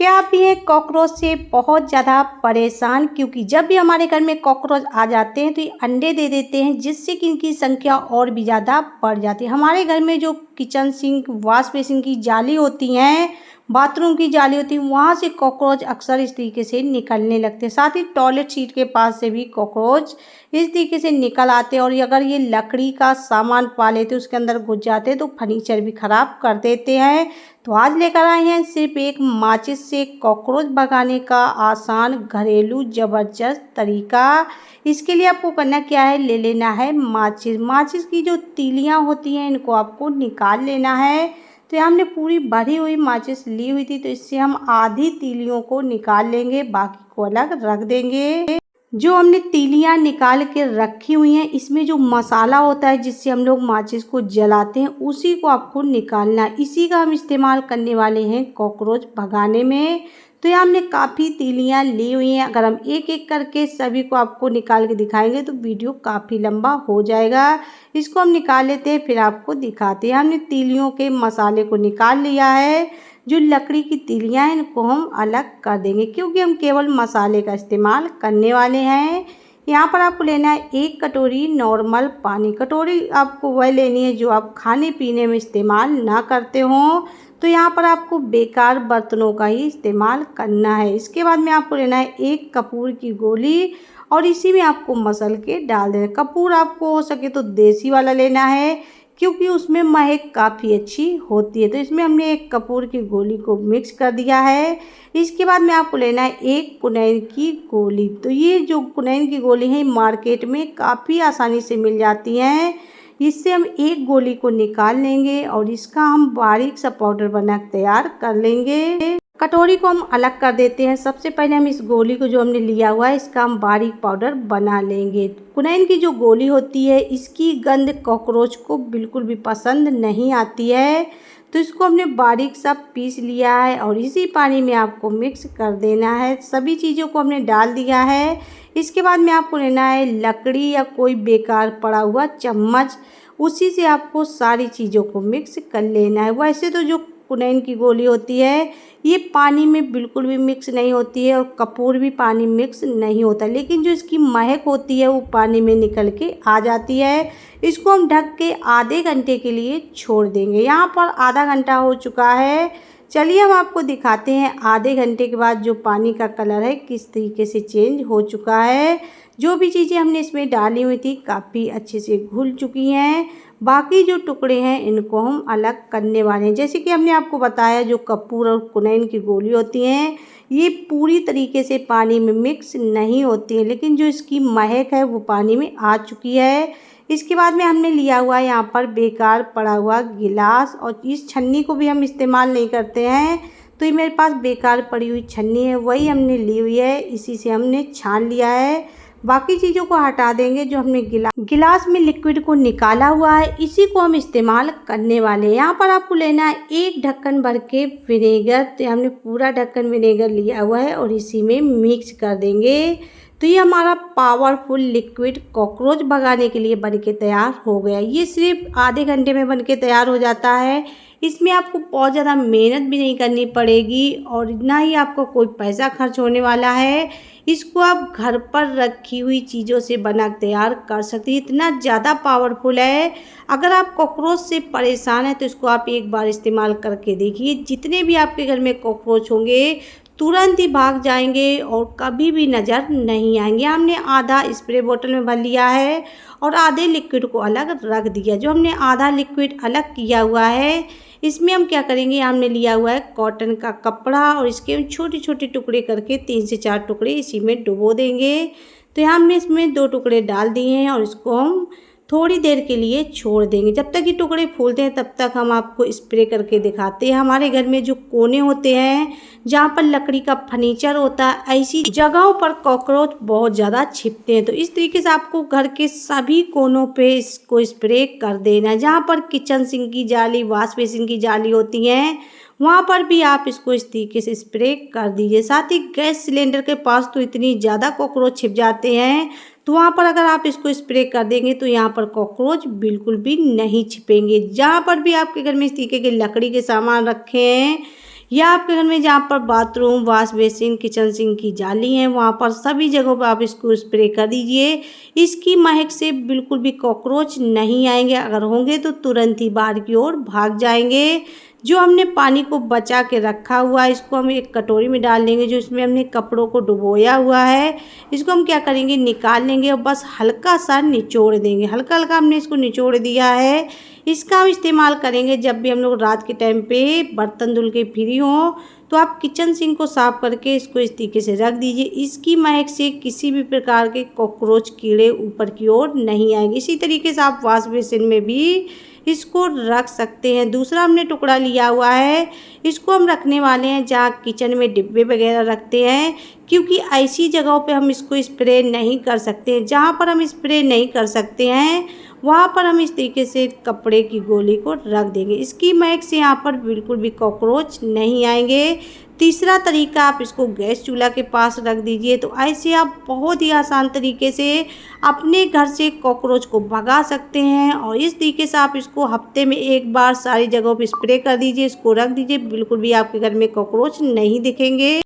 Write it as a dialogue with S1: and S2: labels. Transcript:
S1: क्या आप भी हैं कॉकरोच से बहुत ज़्यादा परेशान? क्योंकि जब भी हमारे घर में कॉकरोच आ जाते हैं तो ये अंडे दे देते हैं, जिससे कि इनकी संख्या और भी ज़्यादा बढ़ जाती है। हमारे घर में जो किचन सिंक, वॉश बेसिन की जाली होती हैं, बाथरूम की जाली होती है, वहाँ से कॉकरोच अक्सर इस तरीके से निकलने लगते हैं। साथ ही टॉयलेट सीट के पास से भी कॉकरोच इस तरीके से निकल आते हैं, और अगर ये लकड़ी का सामान पा लेते उसके अंदर घुस जाते हैं तो फर्नीचर भी ख़राब कर देते हैं। तो आज लेकर आए हैं सिर्फ एक माचिस से कॉकरोच भगाने का आसान घरेलू ज़बरदस्त तरीका। इसके लिए आपको करना क्या है, ले लेना है माचिस। माचिस की जो तीलियां होती हैं इनको आपको निकाल लेना है। तो यहाँ हमने पूरी भरी हुई माचिस ली हुई थी, तो इससे हम आधी तीलियों को निकाल लेंगे, बाकी को अलग रख देंगे। जो हमने तीलियां निकाल के रखी हुई हैं, इसमें जो मसाला होता है जिससे हम लोग माचिस को जलाते हैं, उसी को आपको निकालना है। इसी का हम इस्तेमाल करने वाले हैं कॉकरोच भगाने में। तो यहाँ हमने काफ़ी तीलियां ली हुई हैं। अगर हम एक एक करके सभी को आपको निकाल के दिखाएंगे तो वीडियो काफ़ी लंबा हो जाएगा। इसको हम निकाल लेते हैं, फिर आपको दिखाते हैं। हमने तीलियों के मसाले को निकाल लिया है। जो लकड़ी की तीलियां हैं इनको हम अलग कर देंगे, क्योंकि हम केवल मसाले का इस्तेमाल करने वाले हैं। यहाँ पर आपको लेना है 1 कटोरी नॉर्मल पानी। कटोरी आपको वह लेनी है जो आप खाने पीने में इस्तेमाल ना करते हो। तो यहाँ पर आपको बेकार बर्तनों का ही इस्तेमाल करना है। इसके बाद में आपको लेना है 1 कपूर की गोली, और इसी में आपको मसल के डाल देना है। कपूर आपको हो सके तो देसी वाला लेना है, क्योंकि उसमें महक काफ़ी अच्छी होती है। तो इसमें हमने 1 कपूर की गोली को मिक्स कर दिया है। इसके बाद में आपको लेना है 1 कुनैन की गोली। तो ये जो कुनैन की गोली है मार्केट में काफ़ी आसानी से मिल जाती हैं। इससे हम 1 गोली को निकाल लेंगे और इसका हम बारीक सा पाउडर बना तैयार कर लेंगे। कटोरी को हम अलग कर देते हैं। सबसे पहले हम इस गोली को जो हमने लिया हुआ है इसका हम बारीक पाउडर बना लेंगे। कुनैन की जो गोली होती है इसकी गंध कॉकरोच को बिल्कुल भी पसंद नहीं आती है। तो इसको हमने बारीक सा पीस लिया है और इसी पानी में आपको मिक्स कर देना है। सभी चीज़ों को हमने डाल दिया है। इसके बाद में आपको लेना है लकड़ी या कोई बेकार पड़ा हुआ चम्मच, उसी से आपको सारी चीज़ों को मिक्स कर लेना है। वैसे तो जो कुनैन की गोली होती है ये पानी में बिल्कुल भी मिक्स नहीं होती है, और कपूर भी पानी मिक्स नहीं होता, लेकिन जो इसकी महक होती है वो पानी में निकल के आ जाती है। इसको हम ढक के आधे घंटे के लिए छोड़ देंगे। यहाँ पर आधा घंटा हो चुका है। चलिए हम आपको दिखाते हैं आधे घंटे के बाद जो पानी का कलर है किस तरीके से चेंज हो चुका है। जो भी चीज़ें हमने इसमें डाली हुई थी काफ़ी अच्छे से घुल चुकी हैं। बाकी जो टुकड़े हैं इनको हम अलग करने वाले हैं। जैसे कि हमने आपको बताया जो कपूर और कुनैन की गोली होती हैं ये पूरी तरीके से पानी में मिक्स नहीं होती है, लेकिन जो इसकी महक है वो पानी में आ चुकी है। इसके बाद में हमने लिया हुआ है यहाँ पर बेकार पड़ा हुआ गिलास, और इस छन्नी को भी हम इस्तेमाल नहीं करते हैं। तो ये मेरे पास बेकार पड़ी हुई छन्नी है, वही हमने ली हुई है, इसी से हमने छान लिया है। बाकी चीज़ों को हटा देंगे। जो हमने गिलास में लिक्विड को निकाला हुआ है इसी को हम इस्तेमाल करने वाले हैं। यहाँ पर आपको लेना है 1 ढक्कन भर के विनेगर। तो हमने पूरा ढक्कन विनेगर लिया हुआ है और इसी में मिक्स कर देंगे। तो ये हमारा पावरफुल लिक्विड कॉकरोच भगाने के लिए बन के तैयार हो गया। ये सिर्फ आधे घंटे में बन के तैयार हो जाता है। इसमें आपको बहुत ज़्यादा मेहनत भी नहीं करनी पड़ेगी और ना ही आपको कोई पैसा खर्च होने वाला है। इसको आप घर पर रखी हुई चीज़ों से बना तैयार कर सकते हैं। इतना ज़्यादा पावरफुल है। अगर आप कॉकरोच से परेशान हैं तो इसको आप एक बार इस्तेमाल करके देखिए। जितने भी आपके घर में कॉकरोच होंगे तुरंत ही भाग जाएंगे और कभी भी नज़र नहीं आएंगे। हमने आधा स्प्रे बोतल में भर लिया है और आधे लिक्विड को अलग रख दिया। जो हमने आधा लिक्विड अलग किया हुआ है इसमें हम क्या करेंगे, हमने लिया हुआ है कॉटन का कपड़ा और इसके हम छोटे छोटे टुकड़े करके 3 से 4 टुकड़े इसी में डुबो देंगे। तो यहाँ हमने इसमें 2 टुकड़े डाल दिए हैं और इसको हम थोड़ी देर के लिए छोड़ देंगे। जब तक ये टुकड़े फूलते हैं तब तक हम आपको स्प्रे करके दिखाते हैं। हमारे घर में जो कोने होते हैं जहाँ पर लकड़ी का फर्नीचर होता है ऐसी जगहों पर कॉकरोच बहुत ज़्यादा छिपते हैं। तो इस तरीके से आपको घर के सभी कोनों पे इसको स्प्रे कर देना है। जहाँ पर किचन सिंक की जाली, वॉश बेसिन की जाली होती हैं वहाँ पर भी आप इसको इस तरीके से स्प्रे कर दीजिए। साथ ही गैस सिलेंडर के पास तो इतनी ज़्यादा कॉकरोच छिप जाते हैं, तो वहाँ पर अगर आप इसको स्प्रे कर देंगे तो यहाँ पर कॉकरोच बिल्कुल भी नहीं छिपेंगे। जहाँ पर भी आपके घर में इस तरीके के लकड़ी के सामान रखे हैं या आपके घर में जहाँ पर bathroom, wash basin, kitchen sink की जाली हैं, वहाँ पर सभी जगहों पर आप इसको स्प्रे कर दीजिए। इसकी महक से बिल्कुल भी कॉकरोच नहीं आएंगे, अगर होंगे तो तुरंत ही बाहर की ओर भाग जाएंगे। जो हमने पानी को बचा के रखा हुआ है, इसको हम एक कटोरी में डाल लेंगे। जो इसमें हमने कपड़ों को डुबोया हुआ है, इसको हम क्या करेंगे, निकाल लेंगे और बस हल्का सा निचोड़ देंगे। हल्का हल्का हमने इसको निचोड़ दिया है। इसका हम इस्तेमाल करेंगे जब भी हम लोग रात के टाइम पे बर्तन धुल के फ्री हों, तो आप किचन सिंक को साफ करके इसको इस तरीके से रख दीजिए। इसकी महक से किसी भी प्रकार के कॉकरोच, कीड़े ऊपर की ओर नहीं आएंगे। इसी तरीके से आप वॉश बेसिन में भी इसको रख सकते हैं। दूसरा हमने टुकड़ा लिया हुआ है, इसको हम रखने वाले हैं जहाँ किचन में डिब्बे वगैरह रखते हैं, क्योंकि ऐसी जगहों पे हम इसको स्प्रे नहीं कर सकते हैं। जहाँ पर हम स्प्रे नहीं कर सकते हैं, वहाँ पर हम इस तरीके से कपड़े की गोली को रख देंगे। इसकी महक से यहाँ पर बिल्कुल भी कॉकरोच नहीं आएंगे। तीसरा तरीका, आप इसको गैस चूल्हा के पास रख दीजिए। तो ऐसे आप बहुत ही आसान तरीके से अपने घर से कॉकरोच को भगा सकते हैं। और इस तरीके से आप इसको हफ्ते में एक बार सारी जगहों पर स्प्रे कर दीजिए, इसको रख दीजिए, बिल्कुल भी आपके घर में कॉकरोच नहीं दिखेंगे।